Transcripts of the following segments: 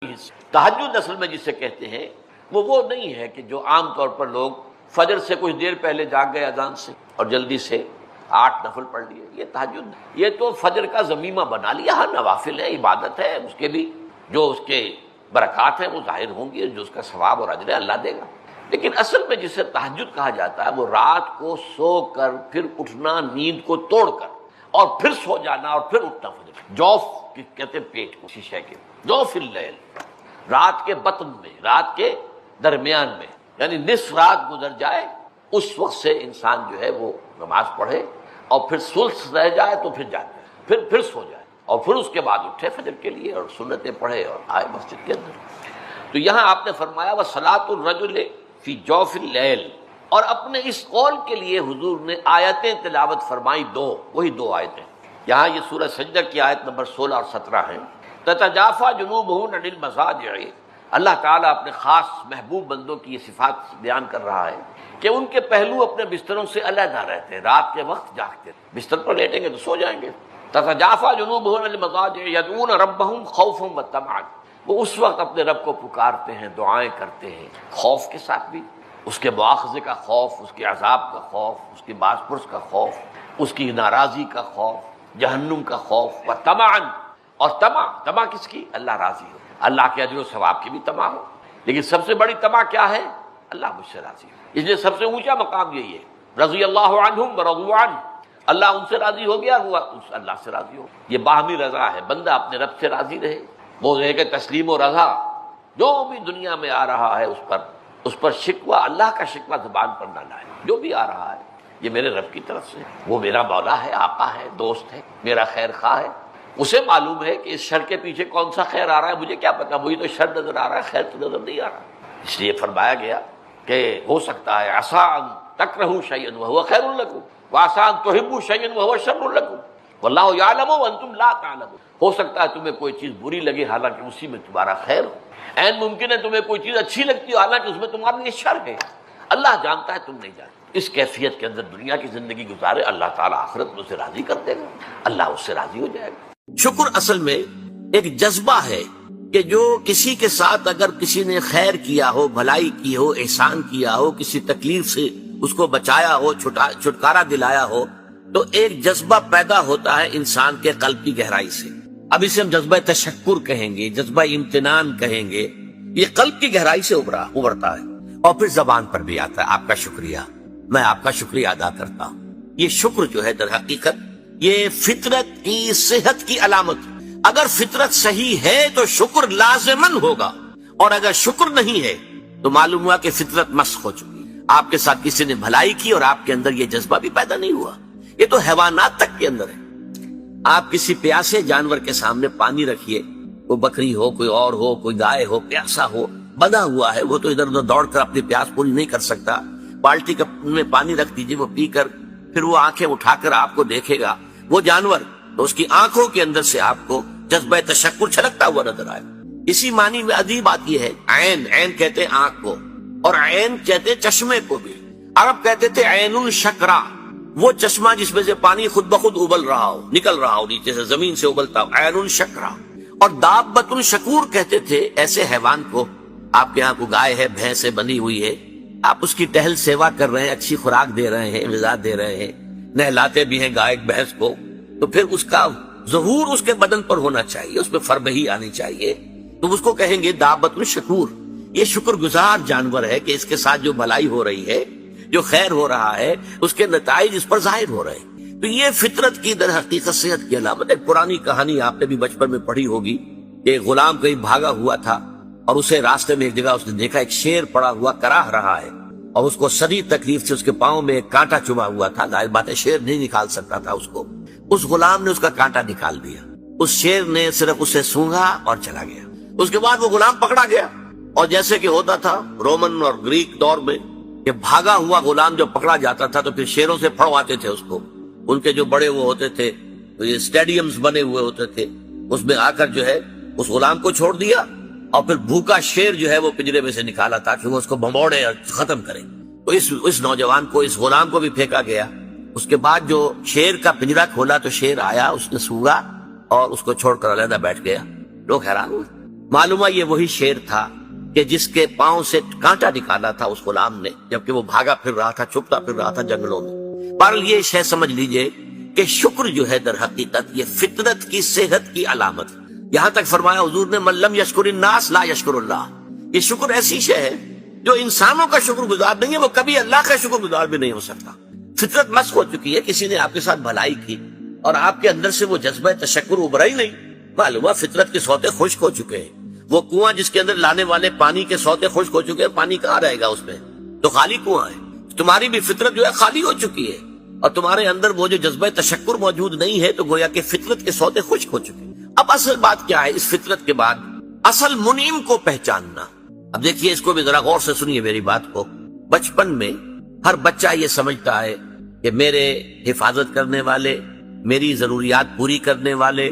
تہجد اصل میں جسے کہتے ہیں وہ نہیں ہے کہ جو عام طور پر لوگ فجر سے کچھ دیر پہلے جاگ گئے اذان سے اور جلدی سے 8 نفل پڑھ لیے، یہ تہجد نہیں، یہ تو فجر کا ضمیمہ بنا لیا۔ ہاں نوافل ہے، عبادت ہے، اس کے بھی جو اس کے برکات ہیں وہ ظاہر ہوں گی، جو اس کا ثواب اور اجر اللہ دے گا۔ لیکن اصل میں جسے تہجد کہا جاتا ہے وہ رات کو سو کر پھر اٹھنا، نیند کو توڑ کر اور پھر سو جانا اور پھر اٹھنا فجر۔ جوف کہتے ہیں پیٹ کو، شیشے کے جوف اللیل، رات کے بطن میں، رات کے درمیان میں، یعنی نصف رات گزر جائے اس وقت سے انسان جو ہے وہ نماز پڑھے اور پھر ثلث رہ جائے تو پھر جائے، پھر سو جائے اور پھر اس کے بعد اٹھے فجر کے لیے اور سنتیں پڑھے اور آئے مسجد کے اندر۔ تو یہاں آپ نے فرمایا وَصَلَاةُ الرَّجُلِ فِي جَوْفِ اللَّيْلِ، اور اپنے اس قول کے لیے حضور نے آیتیں تلاوت فرمائی، وہی دو آیتیں۔ یہاں یہ سورہ سجدہ کی آیت نمبر 16 اور 17 ہیں۔ تتجافى جنوبهم عن المضاجع، اللہ تعالیٰ اپنے خاص محبوب بندوں کی یہ صفات بیان کر رہا ہے کہ ان کے پہلو اپنے بستروں سے علیحدہ رہتے ہیں، رات کے وقت جاگتے ہیں، بستر پر لیٹیں گے تو سو جائیں گے۔ تتجافى جنوبهم عن المضاجع يدعون ربهم خوفا وطمعا، وہ اس وقت اپنے رب کو پکارتے ہیں، دعائیں کرتے ہیں، خوف کے ساتھ بھی، اس کے مواخذے کا خوف، اس کے عذاب کا خوف، اس کی باز پرس کا خوف، اس کی ناراضی کا خوف، جہنم کا خوف، وطمعا، اور طمع کس کی؟ اللہ راضی ہو، اللہ کے اجر و ثواب کی بھی طمع ہو، لیکن سب سے بڑی طمع کیا ہے؟ اللہ مجھ سے راضی ہو۔ اس لیے سب سے اونچا مقام یہی ہے، رضی اللہ عنہم ورضوا عنہ، اللہ ان سے راضی ہو گیا، ہوا اللہ سے راضی ہو۔ یہ باہمی رضا ہے، بندہ اپنے رب سے راضی رہے، وہ ہے کہ تسلیم و رضا جو بھی دنیا میں آ رہا ہے اس پر شکوہ، اللہ کا شکوہ زبان پر نہ لائے، جو بھی آ رہا ہے یہ میرے رب کی طرف سے، وہ میرا مولا ہے، آقا ہے، دوست ہے، میرا خیر خواہ ہے، اسے معلوم ہے کہ اس شر کے پیچھے کون سا خیر آ رہا ہے، مجھے کیا پتا، مجھے تو شر نظر آ رہا ہے، خیر تو نظر نہیں آ رہا۔ اس لیے فرمایا گیا کہ ہو سکتا ہے عسیٰ ان تکرہوا شیئا وہو خیر لکم وعسیٰ ان تحبوا شیئا وہو شر لکم واللہ یعلم وانتم لا تعلمون، ہو سکتا ہے تمہیں کوئی چیز بری لگے حالانکہ اسی میں تمہارا خیر ہو، عین ممکن ہے تمہیں کوئی چیز اچھی لگتی ہو حالانکہ اس میں تمہارے لیے شر ہے، اللہ جانتا ہے تم نہیں جانتے۔ اس کیفیت کے اندر دنیا کی زندگی گزارے، اللہ تعالیٰ آخرت میں اسے راضی کر دے گا، اللہ اس سے راضی ہو جائے گا۔ شکر اصل میں ایک جذبہ ہے کہ جو کسی کے ساتھ اگر کسی نے خیر کیا ہو، بھلائی کی ہو، احسان کیا ہو، کسی تکلیف سے اس کو بچایا ہو، چھٹکارا دلایا ہو، تو ایک جذبہ پیدا ہوتا ہے انسان کے قلب کی گہرائی سے۔ اب اسے ہم جذبہ تشکر کہیں گے، جذبہ امتنان کہیں گے، یہ قلب کی گہرائی سے ابھرتا ہے اور پھر زبان پر بھی آتا ہے، آپ کا شکریہ، میں آپ کا شکریہ ادا کرتا ہوں۔ یہ شکر جو ہے در حقیقت یہ فطرت کی صحت کی علامت، اگر فطرت صحیح ہے تو شکر لازماً ہوگا، اور اگر شکر نہیں ہے تو معلوم ہوا کہ فطرت مسخ ہو چکی، آپ کے ساتھ کسی نے بھلائی کی اور آپ کے اندر یہ جذبہ بھی پیدا نہیں ہوا۔ یہ تو حیوانات تک کے اندر ہے۔ آپ کسی پیاسے جانور کے سامنے پانی رکھیے، کوئی بکری ہو، کوئی اور ہو، کوئی گائے ہو، پیاسا ہو، بندھا ہوا ہے، وہ تو ادھر ادھر دوڑ کر اپنی پیاس پوری نہیں کر سکتا، بالٹی میں پانی رکھ دیجیے، وہ پی کر پھر وہ آنکھیں اٹھا کر آپ کو دیکھے گا، وہ جانور، تو اس کی آنکھوں کے اندر سے آپ کو جذبہ تشکر چھلکتا ہوا نظر آئے۔ اسی معنی میں عجیب بات یہ ہے، عین کہتے ہیں آنکھ کو، اور عین کہتے ہیں چشمے کو بھی۔ عرب کہتے تھے عین الشکرا، وہ چشمہ جس میں سے پانی خود بخود ابل رہا ہو، نکل رہا ہو، نیچے سے زمین سے ابلتا ہو، عین الشکرا۔ اور دابۃ الشکور کہتے تھے ایسے حیوان کو، آپ کے ہاں کو گائے ہے، بھینس ہے، بندھی ہوئی ہے، آپ اس کی ٹہل سیوا کر رہے ہیں، اچھی خوراک دے رہے ہیں، غذا دے رہے ہیں، نہلاتے بھی ہیں گائے بھینس کو، تو پھر اس کا ظہور اس کے بدن پر ہونا چاہیے، اس پہ فربہی آنی چاہیے، تو اس کو کہیں گے دابۃ الشکور۔ یہ شکر گزار جانور ہے کہ اس کے ساتھ جو بھلائی ہو رہی ہے، جو خیر ہو رہا ہے، اس کے نتائج اس پر ظاہر ہو رہے ہیں۔ تو یہ فطرت کی در حقیقت صحت کی علامت۔ ایک پرانی کہانی آپ نے بھی بچپن میں پڑھی ہوگی کہ ایک غلام کہیں بھاگا ہوا تھا اور اسے راستے میں ایک جگہ اس نے دیکھا ایک شیر پڑا ہوا کراہ رہا ہے، اور اس کو شدید تکلیف سے اس کے پاؤں میں ایک کانٹا چبھا ہوا تھا، ظاہر بات ہے شیر نہیں نکال سکتا تھا اس کو، اس غلام نے اس کا کانٹا نکال دیا، اس شیر نے صرف اسے سونگھا اور چلا گیا۔ اس کے بعد وہ غلام پکڑا گیا، اور جیسے کہ ہوتا تھا رومن اور گریک دور میں کہ بھاگا ہوا غلام جب پکڑا جاتا تھا تو پھر شیروں سے پھڑواتے تھے اس کو، ان کے جو بڑے وہ ہوتے تھے، یہ اسٹیڈیمز بنے ہوئے ہوتے تھے، اس میں آ کر جو ہے اس غلام کو چھوڑ دیا، اور پھر بھوکا شیر جو ہے وہ پنجرے میں سے نکالا تاکہ وہ اس کو بھموڑے اور ختم کرے۔ تو اس نوجوان کو، اس غلام کو بھی پھینکا گیا۔ اس کے بعد جو شیر کا پنجرا کھولا تو شیر آیا، اس نے سونگا اور اس کو چھوڑ کر علیحدہ بیٹھ گیا۔ لوگ حیران ہوئے، معلوم ہے یہ وہی شیر تھا کہ جس کے پاؤں سے کانٹا نکالا تھا اس غلام نے، جبکہ وہ بھاگا پھر رہا تھا، چھپتا پھر رہا تھا جنگلوں میں۔ پر یہ شے سمجھ لیجئے کہ شکر جو ہے در حقیقت یہ فطرت کی صحت کی علامت ہے۔ یہاں تک فرمایا حضور نے من لم یشکر الناس لا یشکر اللہ۔ یہ شکر ایسی شے ہے جو انسانوں کا شکر گزار نہیں ہے، وہ کبھی اللہ کا شکر گزار بھی نہیں ہو سکتا۔ فطرت مسخ ہو چکی ہے، کسی نے آپ کے ساتھ بھلائی کی اور آپ کے اندر سے وہ جذبہ تشکر ابھرا ہی نہیں، معلوم ہے فطرت کے سوتے خشک ہو چکے ہیں۔ وہ کنواں جس کے اندر لانے والے پانی کے سوتے خشک ہو چکے ہیں، پانی کہاں رہے گا اس میں؟ تو خالی کنواں ہے۔ تمہاری بھی فطرت جو ہے خالی ہو چکی ہے، اور تمہارے اندر وہ جو جذبہ تشکر موجود نہیں ہے، تو گویا کہ فطرت کے سوتے خشک ہو چکے ہیں۔ اب اصل بات کیا ہے اس فطرت کے بعد؟ اصل منعم کو پہچاننا۔ اب دیکھیے اس کو بھی ذرا غور سے سنیے میری بات کو۔ بچپن میں ہر بچہ یہ سمجھتا ہے کہ میرے حفاظت کرنے والے، میری ضروریات پوری کرنے والے،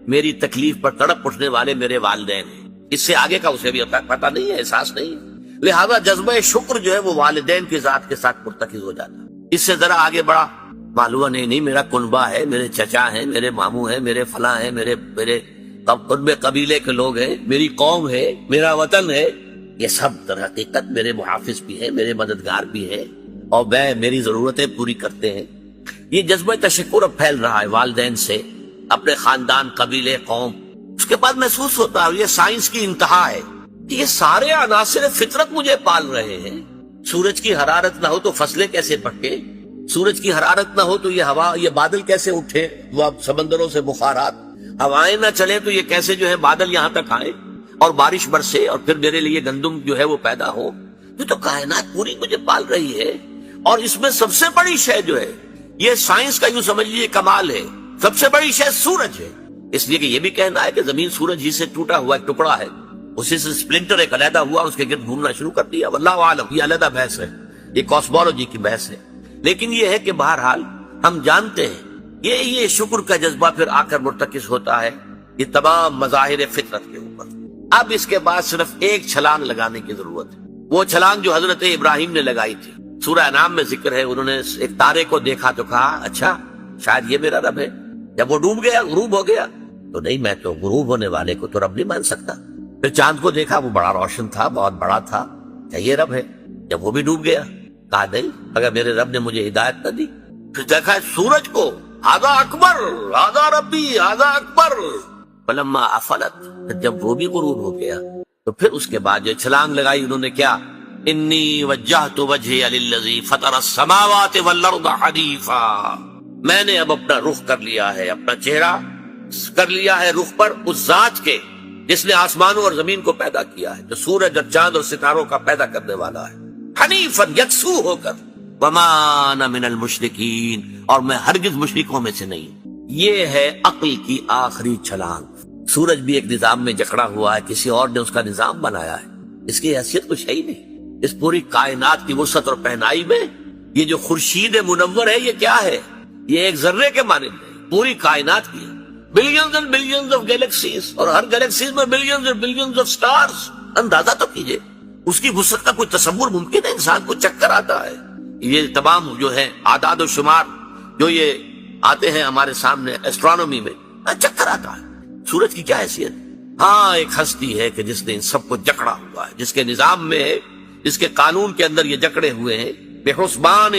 میری تکلیف پر تڑپ اٹھنے والے میرے والدین ہیں۔ اس سے آگے کا اسے بھی پتہ نہیں ہے، احساس نہیں ہے، لہذا جذبہ شکر جو ہے وہ والدین کی ذات کے ساتھ مرتکز ہو جاتا ہے۔ اس سے ذرا آگے بڑھا، معلوم نہیں میرا کنبہ ہے، میرے چچا ہیں، میرے ماموں ہیں، میرے فلاں ہیں، میرے کنبے قبیلے کے لوگ ہیں، میری قوم ہے، میرا وطن ہے، یہ سب در حقیقت میرے محافظ بھی ہیں، میرے مددگار بھی ہیں، اور میں میری ضرورتیں پوری کرتے ہیں۔ یہ جذبہ تشکر اب پھیل رہا ہے والدین سے، اپنے خاندان، قبیلے، قوم۔ اس کے بعد محسوس ہوتا ہے یہ سائنس کی انتہا ہے کہ یہ سارے عناصر فطرت مجھے پال رہے ہیں۔ سورج کی حرارت نہ ہو تو فصلیں کیسے پکے، سورج کی حرارت نہ ہو تو یہ ہوا، یہ بادل کیسے اٹھے، وہ سمندروں سے بخارات، ہوائیں نہ چلے تو یہ کیسے جو ہے بادل یہاں تک آئے اور بارش برسے اور پھر میرے لیے گندم جو ہے وہ پیدا ہو۔ یہ تو کائنات پوری مجھے پال رہی ہے، اور اس میں سب سے بڑی شے جو ہے، یہ سائنس کا یوں سمجھ لیجیے کمال ہے، سب سے بڑی شے سورج ہے۔ اس لیے کہ یہ بھی کہنا ہے کہ زمین سورج ہی سے ٹوٹا ہوا ایک ٹکڑا ہے، اسی سے سپلنٹر ایک علیحدہ ہوا، اس کے گرد گھومنا شروع کر دیا، واللہ عالم، یہ علیحدہ بحث ہے، یہ کاسمولوجی کی بحث ہے۔ لیکن یہ ہے کہ بہرحال ہم جانتے ہیں یہ شکر کا جذبہ پھر آ کر مرتکز ہوتا ہے یہ تمام مظاہر فطرت کے اوپر۔ اب اس کے بعد صرف ایک چھلانگ لگانے کی ضرورت ہے، وہ چھلانگ جو حضرت ابراہیم نے لگائی تھی۔ سورہ انعام میں ذکر ہے، انہوں نے ایک تارے کو دیکھا تو کہا اچھا شاید یہ میرا رب ہے۔ جب وہ ڈوب گیا، غروب ہو گیا، تو نہیں میں تو غروب ہونے والے کو تو رب نہیں مان سکتا۔ پھر چاند کو دیکھا، وہ بڑا روشن تھا، بہت بڑا تھا، کیا یہ رب ہے؟ جب وہ بھی ڈوب گیا، کہا نہیں اگر میرے رب نے مجھے ہدایت نہ دی۔ پھر دیکھا سورج کو، ھذا اکبر، ھذا ربی، ھذا اکبر، فلما افلت، جب وہ بھی غروب ہو گیا تو پھر اس کے بعد جو چھلانگ لگائی انہوں نے کیا، انی وجہت وجہی للذی فطر السماوات والارض حنیفا، میں نے اب اپنا رخ کر لیا ہے، اپنا چہرہ کر لیا ہے رخ پر اس ذات کے جس نے آسمانوں اور زمین کو پیدا کیا ہے، جو سورج اور چاند اور ستاروں کا پیدا کرنے والا ہے، حنیفا، یکسو ہو کر، وما انا من المشرکین، اور میں ہرگز مشرکوں میں سے نہیں۔ یہ ہے عقل کی آخری چھلانگ۔ سورج بھی ایک نظام میں جکڑا ہوا ہے، کسی اور نے اس کا نظام بنایا ہے، اس کی حیثیت کچھ ہے ہی نہیں۔ اس پوری کائنات کی وسعت اور پہنائی میں یہ جو خورشید منور ہے یہ کیا ہے؟ یہ ایک ذرے کے مانند ہے، پوری کائنات کی billions and billions of galaxies, اور ہر گیلیکسیز میں billions and billions of stars. اندازہ تو کیجئے اس کی وسعت کا کوئی تصور ممکن ہے؟ انسان کو چکر آتا ہے۔ یہ تمام جو ہے اعداد و شمار جو یہ آتے ہیں ہمارے سامنے ایسٹرونومی میں، چکر آتا ہے۔ سورج کی کیا حیثیت؟ ہاں ایک ہستی ہے کہ جس نے ان سب کو جکڑا ہوا ہے، جس کے نظام میں ہے، جس کے قانون کے اندر یہ جکڑے ہوئے ہیں، بے حسبان،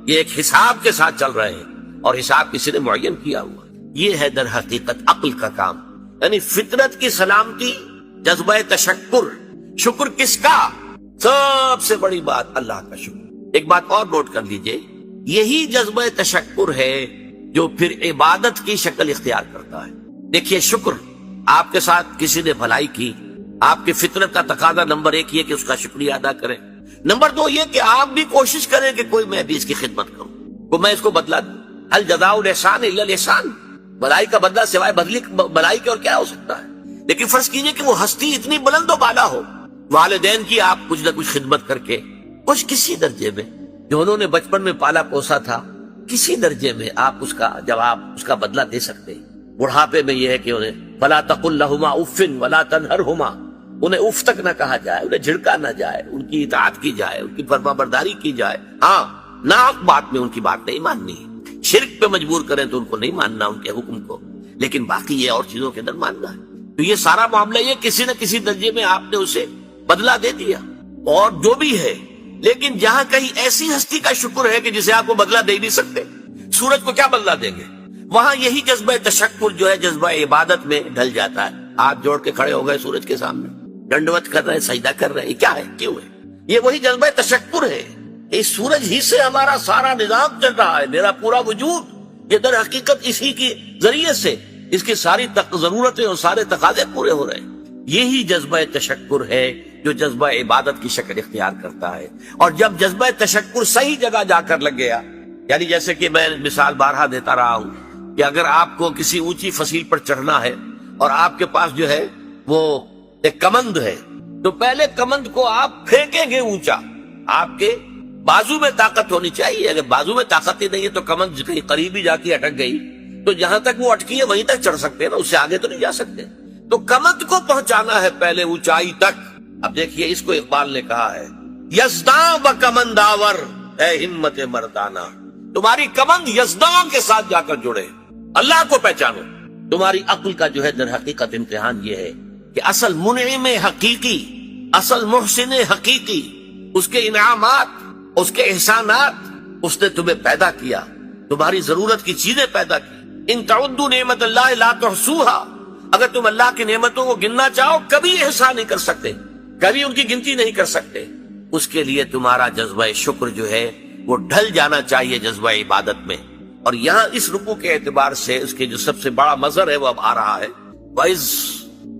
یہ ایک حساب کے ساتھ چل رہے ہیں، اور حساب کسی نے معین کیا ہوا۔ یہ ہے در حقیقت عقل کا کام، یعنی فطرت کی سلامتی، جذبہ تشکر۔ شکر کس کا؟ سب سے بڑی بات اللہ کا شکر۔ ایک بات اور نوٹ کر لیجئے، یہی جذبہ تشکر ہے جو پھر عبادت کی شکل اختیار کرتا ہے۔ دیکھیے شکر، آپ کے ساتھ کسی نے بھلائی کی، آپ کی فطرت کا تقاضا نمبر ایک یہ کہ اس کا شکریہ ادا کریں، نمبر دو یہ کہ آپ بھی کوشش کریں کہ کوئی میں بھی اس کی خدمت کروں، کو میں اس کو بدلہ دوں۔ هل جزاء الاحسان الا الاحسان، بھلائی کا بدلہ سوائے بھلائی کے اور کیا ہو سکتا ہے؟ لیکن فرض کیجئے کہ وہ ہستی اتنی بلند و بالا ہو، والدین کی آپ کچھ نہ کچھ خدمت کر کے کچھ کسی درجے میں جو انہوں نے بچپن میں پالا پوسا تھا، کسی درجے میں آپ اس کا جواب، اس کا بدلہ دے سکتے ہیں۔ بڑھاپے میں یہ ہے کہ انہیں فلا تقل لهما اف ولا تنهرهما، انہیں اف تک نہ کہا جائے، انہیں جھڑکا نہ جائے، ان کی اطاعت کی جائے، ان کی فرما برداری کی جائے۔ ہاں ناحق بات میں ان کی بات نہیں ماننی ہے، شرک پہ مجبور کریں تو ان کو نہیں ماننا ان کے حکم کو، لیکن باقی یہ اور چیزوں کے اندر ماننا ہے۔ تو یہ سارا معاملہ یہ کسی نہ کسی درجے میں آپ نے اسے بدلہ دے دیا اور جو بھی ہے. لیکن جہاں کہیں ایسی ہستی کا شکر ہے کہ جسے آپ کو بدلہ دے نہیں سکتے، سورج کو کیا بدلہ دیں گے، وہاں یہی جذبہ تشکر جو ہے جذبہ عبادت میں ڈھل جاتا ہے. ہاتھ جوڑ کے کھڑے ہو گئے سورج کے سامنے، ڈنڈوت کر رہے، سجدہ کر رہے، یہ کیا ہے، کیوں ہے؟ یہ وہی جذبہ تشکر ہے. اس سورج ہی سے ہمارا سارا نظام چل رہا ہے، میرا پورا وجود یہ در حقیقت اسی کے ذریعے سے اس کی ساری ضرورتیں اور سارے تقاضے پورے ہو رہے ہیں. یہی جذبہ تشکر ہے جو جذبہ عبادت کی شکل اختیار کرتا ہے. اور جب جذبہ تشکر صحیح جگہ جا کر لگ گیا، یعنی جیسے کہ میں مثال بارہا دیتا رہا ہوں کہ اگر آپ کو کسی اونچی فصیل پر چڑھنا ہے اور آپ کے پاس جو ہے وہ ایک کمند ہے، تو پہلے کمند کو آپ پھینکیں گے اونچا. آپ کے بازو میں طاقت ہونی چاہیے. اگر بازو میں طاقت ہی نہیں ہے تو کمند کہیں قریب ہی جا کے اٹک گئی تو جہاں تک وہ اٹکی ہے وہیں تک چڑھ سکتے ہیں نا، اس سے آگے تو نہیں جا سکتے. تو کمند کو پہنچانا ہے پہلے اونچائی تک. اب دیکھیے اس کو اقبال نے کہا ہے، یزداں بکمند آور اے ہمت مردانہ. تمہاری کمند یزداں کے ساتھ جا کر جڑے، اللہ کو پہچانو. تمہاری عقل کا جو ہے در حقیقت امتحان یہ ہے کہ اصل منعم حقیقی، اصل محسن حقیقی، اس کے انعامات، اس کے احسانات، اس نے تمہیں پیدا کیا، تمہاری ضرورت کی چیزیں پیدا کی. ان تعدوا نعمت اللہ لا تحصوها. اگر تم اللہ کی نعمتوں کو گننا چاہو کبھی احسان نہیں کر سکتے، کبھی ان کی گنتی نہیں کر سکتے. اس کے لیے تمہارا جذبہ شکر جو ہے وہ ڈھل جانا چاہیے جذبہ عبادت میں. اور یہاں اس رکوع کے اعتبار سے اس کے جو سب سے بڑا مظہر ہے وہ اب آ رہا ہے،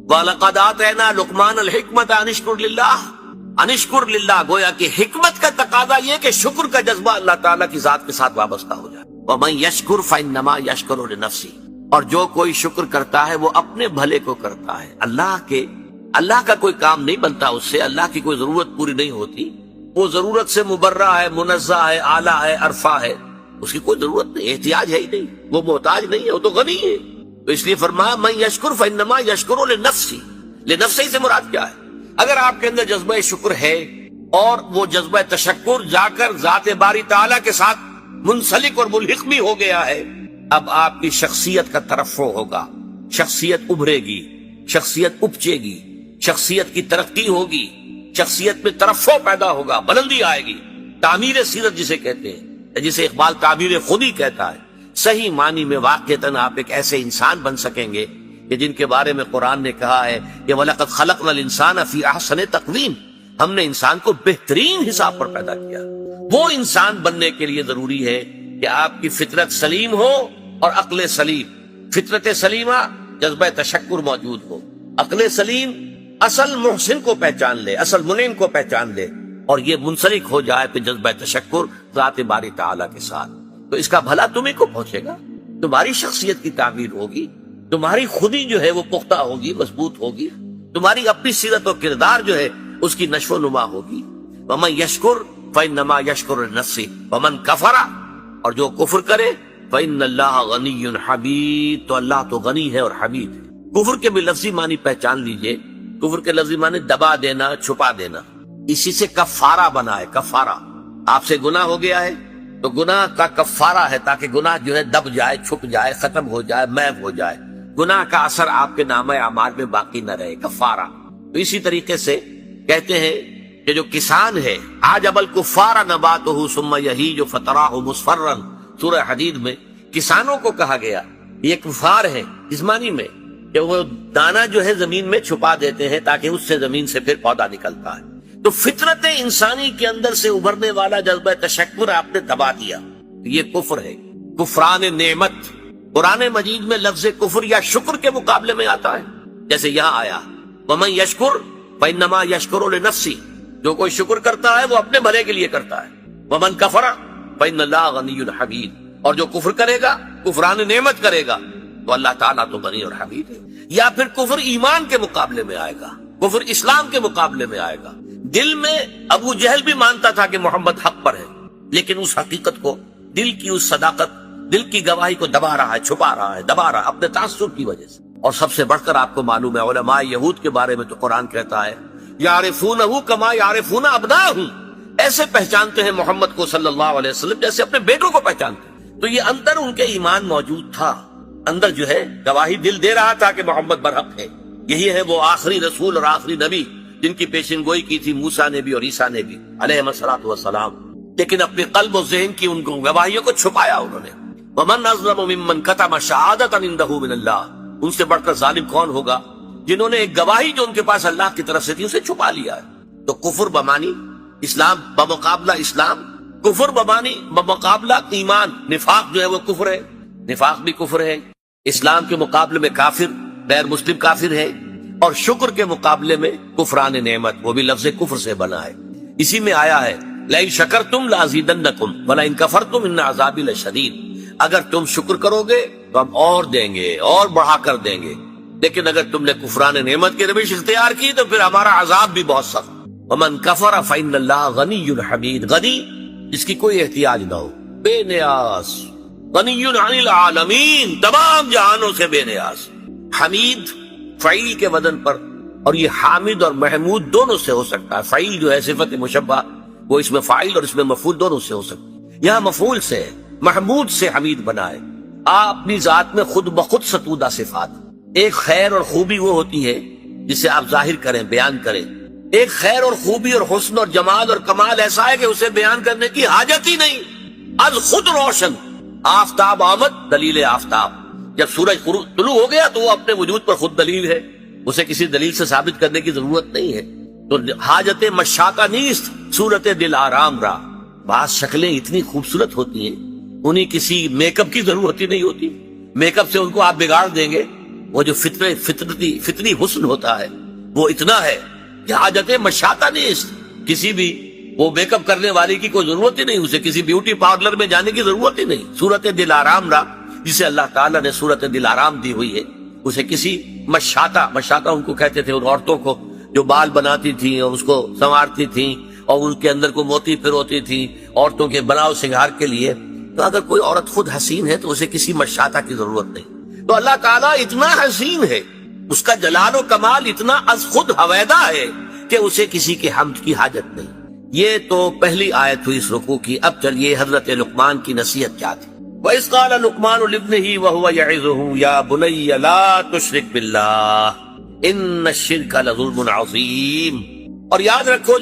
وَلَقَدْ آتَيْنَا لُقْمَانَ الْحِكْمَةَ أَنِ اشْكُرْ لِلَّهِ. ان اشکر للہ، گویا کہ حکمت کا تقاضا یہ کہ شکر کا جذبہ اللہ تعالیٰ کی ذات کے ساتھ وابستہ ہو جائے. وَمَن يَشْكُرْ فَإِنَّمَا يَشْكُرُ لِنَفْسِهِ. اور جو کوئی شکر کرتا ہے وہ اپنے بھلے کو کرتا ہے. اللہ کا کوئی کام نہیں بنتا اس سے، اللہ کی کوئی ضرورت پوری نہیں ہوتی. وہ ضرورت سے مبرہ ہے، منزہ ہے، اعلیٰ ہے، عرفہ ہے، اس کی کوئی ضرورت نہیں، احتیاج ہے ہی نہیں، وہ محتاج نہیں ہے، وہ تو غنی ہے. تو اس لیے فرمایا من یشکر فانما یشکر لنفسہ. لنفسہ سے مراد کیا ہے؟ اگر آپ کے اندر جذبہ شکر ہے اور وہ جذبہ تشکر جا کر ذات باری تعالیٰ کے ساتھ منسلک اور ملحق بھی ہو گیا ہے، اب آپ کی شخصیت کا ترفع ہوگا، شخصیت ابھرے گی، شخصیت اپچے گی، شخصیت کی ترقی ہوگی، شخصیت میں ترفع پیدا ہوگا، بلندی آئے گی. تعمیر سیرت جسے کہتے ہیں، جسے اقبال تعمیر خودی کہتا ہے. صحیح معنی میں واقعتاً آپ ایک ایسے انسان بن سکیں گے کہ جن کے بارے میں قرآن نے کہا ہے کہ وَلَقَدْ خَلَقْنَا الْإِنسَانَ فِي أَحْسَنِ تَقْوِيمٍ. ہم نے انسان کو بہترین حساب پر پیدا کیا. وہ انسان بننے کے لیے ضروری ہے کہ آپ کی فطرت سلیم ہو اور عقل سلیم. فطرت سلیمہ جذبہ تشکر موجود ہو، عقل سلیم اصل محسن کو پہچان لے، اصل منعم کو پہچان لے، اور یہ منسلک ہو جائے پھر جذبہ تشکر ذات باری تعالیٰ کے ساتھ. تو اس کا بھلا تمہیں کو پہنچے گا، تمہاری شخصیت کی تعمیر ہوگی، تمہاری خودی جو ہے وہ پختہ ہوگی، مضبوط ہوگی، تمہاری اپنی سیرت و کردار جو ہے اس کی نشو و نما ہوگی. وَمَن يَشْكُرْ فَإِنَّمَا يَشْكُرُ لِنَفْسِهِ وَمَن كَفَرَ. اور جو کفر کرے فَإِنَّ اللَّهَ غَنِيٌّ حَمِيدٌ. تو اللہ تو غنی ہے اور حمید ہے. کفر کے بھی لفظی معنی پہچان لیجئے. کفر کے لفظی معنی دبا دینا، چھپا دینا. اسی سے کفارہ بنا ہے. کفارہ، آپ سے گناہ ہو گیا ہے تو گناہ کا کفارہ ہے تاکہ گناہ جو ہے دب جائے، چھپ جائے، ختم ہو جائے، محو ہو جائے، گناہ کا اثر آپ کے نامہ اعمال میں باقی نہ رہے. کفارہ. تو اسی طریقے سے کہتے ہیں کہ جو کسان ہے عجب الکفار نباتہ ثم یہیج فتراہ مصفرا. سورہ حدید میں کسانوں کو کہا گیا. یہ کفار ہے اس معنی میں کہ وہ دانہ جو ہے زمین میں چھپا دیتے ہیں تاکہ اس سے زمین سے پھر پودا نکلتا ہے. تو فطرت انسانی کے اندر سے ابھرنے والا جذبہ تشکر آپ نے دبا دیا، یہ کفر ہے، کفران نعمت. قرآن مجید میں لفظ کفر یا شکر کے مقابلے میں آتا ہے، جیسے یہاں آیا وَمَن يَشْكُرْ فَإِنَّمَا يَشْكُرُ لِنَفْسِهِ. جو کوئی شکر کرتا ہے وہ اپنے بھلے کے لیے کرتا ہے. وَمَن كَفَرَ فَإِنَّ اللَّهَ غَنِيٌّ حَمِيدٌ. اور جو کفر کرے گا، کفران نعمت کرے گا، تو اللہ تعالیٰ تو غنی اور حمید ہے. یا پھر کفر ایمان کے مقابلے میں آئے گا، کفر اسلام کے مقابلے میں آئے گا. دل میں ابو جہل بھی مانتا تھا کہ محمد حق پر ہے، لیکن اس حقیقت کو، دل کی اس صداقت، دل کی گواہی کو دبا رہا ہے، چھپا رہا ہے، دبا رہا ہے اپنے تعصب کی وجہ سے. اور سب سے بڑھ کر آپ کو معلوم ہے علماء یہود کے بارے میں تو قرآن کہتا ہے یعرفونہ کما یعرفون ابناءہم. ایسے پہچانتے ہیں محمد کو صلی اللہ علیہ وسلم جیسے اپنے بیٹوں کو پہچانتے ہیں. تو یہ اندر ان کے ایمان موجود تھا، اندر جو ہے گواہی دل دے رہا تھا کہ محمد برحق ہے، یہی ہے وہ آخری رسول اور آخری نبی جن کی پیشن گوئی کی تھی موسیٰ نے بھی اور عیسیٰ نے بھی علیہ الصلوۃ والسلام، لیکن اپنے قلب و ذہن کی ان کو گواہیوں کو چھپایا انہوں نے۔ ومن اظلم ممن کتم شہادۃ عنده من اللہ، ان سے بڑھ کر ظالم کون ہوگا جنہوں نے ایک گواہی جو ان کے پاس اللہ کی طرف سے تھی اسے چھپا لیا ہے۔ تو کفر بمانی اسلام بمقابلہ اسلام، کفر بمانی بمقابلہ ایمان، نفاق جو ہے وہ کفر ہے، نفاق بھی کفر ہے، اسلام کے مقابلے میں کافر غیر مسلم کافر ہے، اور شکر کے مقابلے میں کفران نعمت، وہ بھی لفظ کفر سے بنا ہے۔ اسی میں آیا ہے لئن شکرتم لازیدنکم ولئن کفرتم ان عذابی لشدید، اگر تم شکر کرو گے تو ہم اور دیں گے اور بڑھا کر دیں گے، لیکن اگر تم نے کفران نعمت کی روش اختیار کی تو پھر ہمارا عذاب بھی بہت سخت۔ ومن کفر فإن اللہ غنی حمید، غنی جس کی کوئی احتیاج نہ ہو، بے نیاز، غنی عن العالمین، تمام جہانوں سے بے نیاز، حمید فعیل کے وزن پر، اور یہ حامد اور محمود دونوں سے ہو سکتا ہے۔ فعیل جو ہے صفت مشبہ وہ اس میں فاعل اور اس میں مفعول دونوں سے ہو سکتا ہے، یہاں مفعول سے ہے، محمود سے حمید بنائے۔ آپ اپنی ذات میں خود بخود ستودہ صفات، ایک خیر اور خوبی وہ ہوتی ہے جسے آپ ظاہر کریں، بیان کریں، ایک خیر اور خوبی اور حسن اور جمال اور کمال ایسا ہے کہ اسے بیان کرنے کی حاجت ہی نہیں، از خود روشن۔ آفتاب آمد، دلیل آفتاب، جب سورج طلوع ہو گیا تو وہ اپنے وجود پر خود دلیل ہے، اسے کسی دلیل سے ثابت کرنے کی ضرورت نہیں ہے۔ تو حاجت مشاقہ نیست، صورت دل آرام را۔ بعض شکلیں اتنی خوبصورت ہوتی ہیں انہیں کسی میک اپ کی ضرورت ہی نہیں ہوتی، میک اپ سے ان کو آپ بگاڑ دیں گے۔ وہ جو فطری حسن ہوتا ہے وہ اتنا ہے کہ حاجت مشاقہ نیست، کسی بھی وہ میک اپ کرنے والی کی کوئی ضرورت ہی نہیں، اسے کسی بیوٹی پارلر میں جانے کی ضرورت ہی نہیں۔ صورت دل آرام را، جسے اللہ تعالیٰ نے صورت دل آرام دی ہوئی ہے، اسے کسی مشاطہ ان کو کہتے تھے، ان عورتوں کو جو بال بناتی تھیں اور اس کو سنوارتی تھیں اور ان کے اندر کو موتی پھروتی تھیں عورتوں کے بناؤ سنگار کے لیے۔ تو اگر کوئی عورت خود حسین ہے تو اسے کسی مشاطہ کی ضرورت نہیں۔ تو اللہ تعالیٰ اتنا حسین ہے، اس کا جلال و کمال اتنا از خود ہویدا ہے کہ اسے کسی کے حمد کی حاجت نہیں۔ یہ تو پہلی آیت ہوئی اس رکوع کی۔ اب چلیے حضرت لقمان کی نصیحت کیا تھی۔ وَإِذْ قَالَ لُقْمَانُ لِابْنِهِ وَهُوَ يَعِظُهُ يَا بُنَيَّ لَا تُشْرِكْ بِاللَّهِ إِنَّ الشِّرْكَ لَظُلْمٌ عَظِيمٌ۔ اور یاد رکھو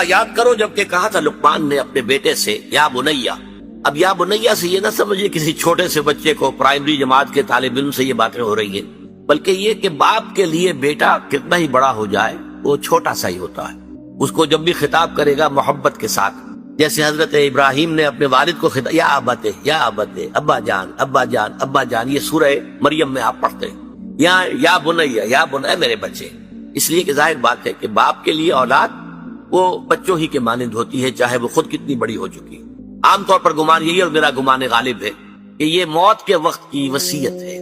یاد کرو جب کہ کہا تھا لقمان نے اپنے بیٹے سے یا بنیا۔ اب یا بنیا سے یہ نہ سمجھے کسی چھوٹے سے بچے کو، پرائمری جماعت کے طالب علم سے یہ باتیں ہو رہی ہیں، بلکہ یہ کہ باپ کے لیے بیٹا کتنا ہی بڑا ہو جائے وہ چھوٹا سا ہی ہوتا ہے۔ اس کو جب بھی خطاب کرے گا محبت کے ساتھ، جیسے حضرت ابراہیم نے اپنے والد کو خطاب، یا ابت، ابا جان، ابا جان، ابا جان، یہ سورہ مریم میں آپ پڑھتے ہیں، یا بنیا میرے بچے۔ اس لیے کہ ظاہر بات ہے کہ باپ کے لیے اولاد وہ بچوں ہی کے مانند ہوتی ہے، چاہے وہ خود کتنی بڑی ہو چکی۔ عام طور پر گمان یہی، اور میرا گمان غالب ہے کہ یہ موت کے وقت کی وصیت ہے،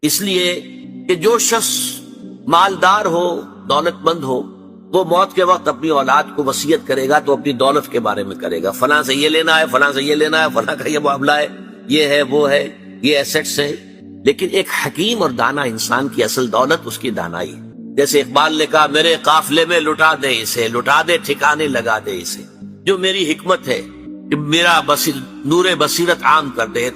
اس لیے کہ جو شخص مالدار ہو، دولت مند ہو، وہ موت کے وقت اپنی اولاد کو وصیت کرے گا تو اپنی دولت کے بارے میں کرے گا، فلاں سے یہ لینا ہے، فلاں سے یہ لینا ہے، فلاں کا یہ معاملہ ہے، یہ ہے، وہ ہے، یہ ایسٹس ہیں۔ لیکن ایک حکیم اور دانا انسان کی اصل دولت اس کی دانائی ہے۔ جیسے اقبال نے کہا، میرے قافلے میں لٹا دے اسے، لٹا دے ٹھکانے لگا دے اسے، جو میری حکمت ہے کہ میرا نور بصیرت عام کر دے،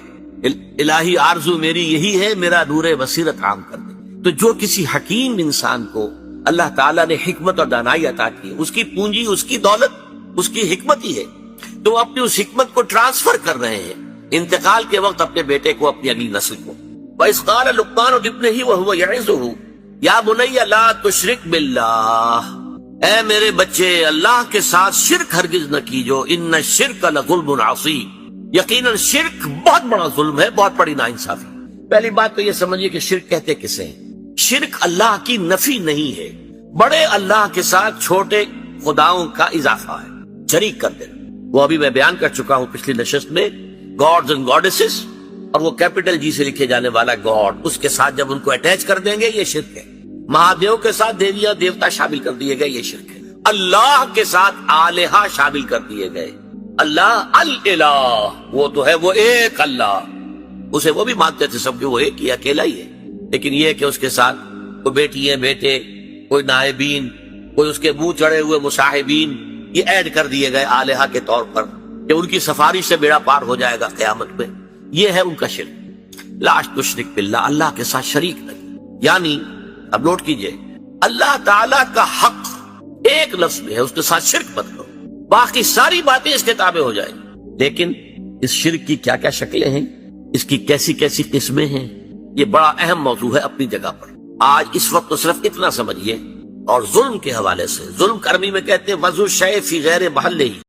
الہی آرزو میری یہی ہے، میرا نور بصیرت عام کر دے۔ تو جو کسی حکیم انسان کو اللہ تعالیٰ نے حکمت اور دانائی عطا کی، اس کی پونجی، اس کی دولت، اس کی حکمت ہی ہے، تو وہ اپنی اس حکمت کو ٹرانسفر کر رہے ہیں انتقال کے وقت اپنے بیٹے کو، اپنی اگلی نسل کو۔ وَإِذْ قَالَ لُقْمَانُ لِابْنِهِ وَهُوَ يَعِظُهُ يَا بُنَيَّ لَا تُشْرِكْ بِاللَّهِ، اے میرے بچے اللہ کے ساتھ شرک ہرگز نہ کیجو، ان الشرک لظلم عظیم، یقیناً شرک بہت بڑا ظلم ہے، بہت بڑی ناانصافی۔ پہلی بات تو یہ سمجھیے کہ شرک کہتے کسے ہیں؟ شرک اللہ کی نفی نہیں ہے، بڑے اللہ کے ساتھ چھوٹے خداؤں کا اضافہ ہے، شریک کر دینا۔ وہ ابھی میں بیان کر چکا ہوں پچھلی نشست میں، گاڈز اینڈ گاڈیسز، اور وہ کیپٹل جی سے لکھے جانے والا گاڈ، اس کے ساتھ جب ان کو اٹیچ کر دیں گے یہ شرک ہے۔ مہادیو کے ساتھ دیویا دیوتا شامل کر دیے گئے، یہ شرک ہے۔ اللہ کے ساتھ آلہہ شامل کر دیے گئے، اللہ الالہ، وہ تو ہے وہ ایک اللہ، اسے وہ بھی مانتے تھے سب کہ وہ ایک ہی اکیلا ہی ہے، لیکن یہ کہ اس کے ساتھ کوئی بیٹی ہے، بیٹے، کوئی نائبین، کوئی اس کے منہ چڑھے ہوئے مصاحبین، یہ ایڈ کر دیے گئے آلہہ کے طور پر کہ ان کی سفارش سے بیڑا پار ہو جائے گا قیامت میں۔ یہ ہے ان کا شرک۔ لا تشرک باللہ، اللہ کے ساتھ شریک نہیں، یعنی اب نوٹ کیجئے، اللہ تعالیٰ کا حق ایک لفظ میں ہے، اس کے ساتھ شرک مت کرو، باقی ساری باتیں اس کے تابع ہو جائیں۔ لیکن اس شرک کی کیا کیا شکلیں ہیں، اس کی کیسی کیسی قسمیں ہیں، یہ بڑا اہم موضوع ہے اپنی جگہ پر۔ آج اس وقت تو صرف اتنا سمجھیے، اور ظلم کے حوالے سے، ظلم عربی میں کہتے ہیں وضع شیء فی غیر محلہ،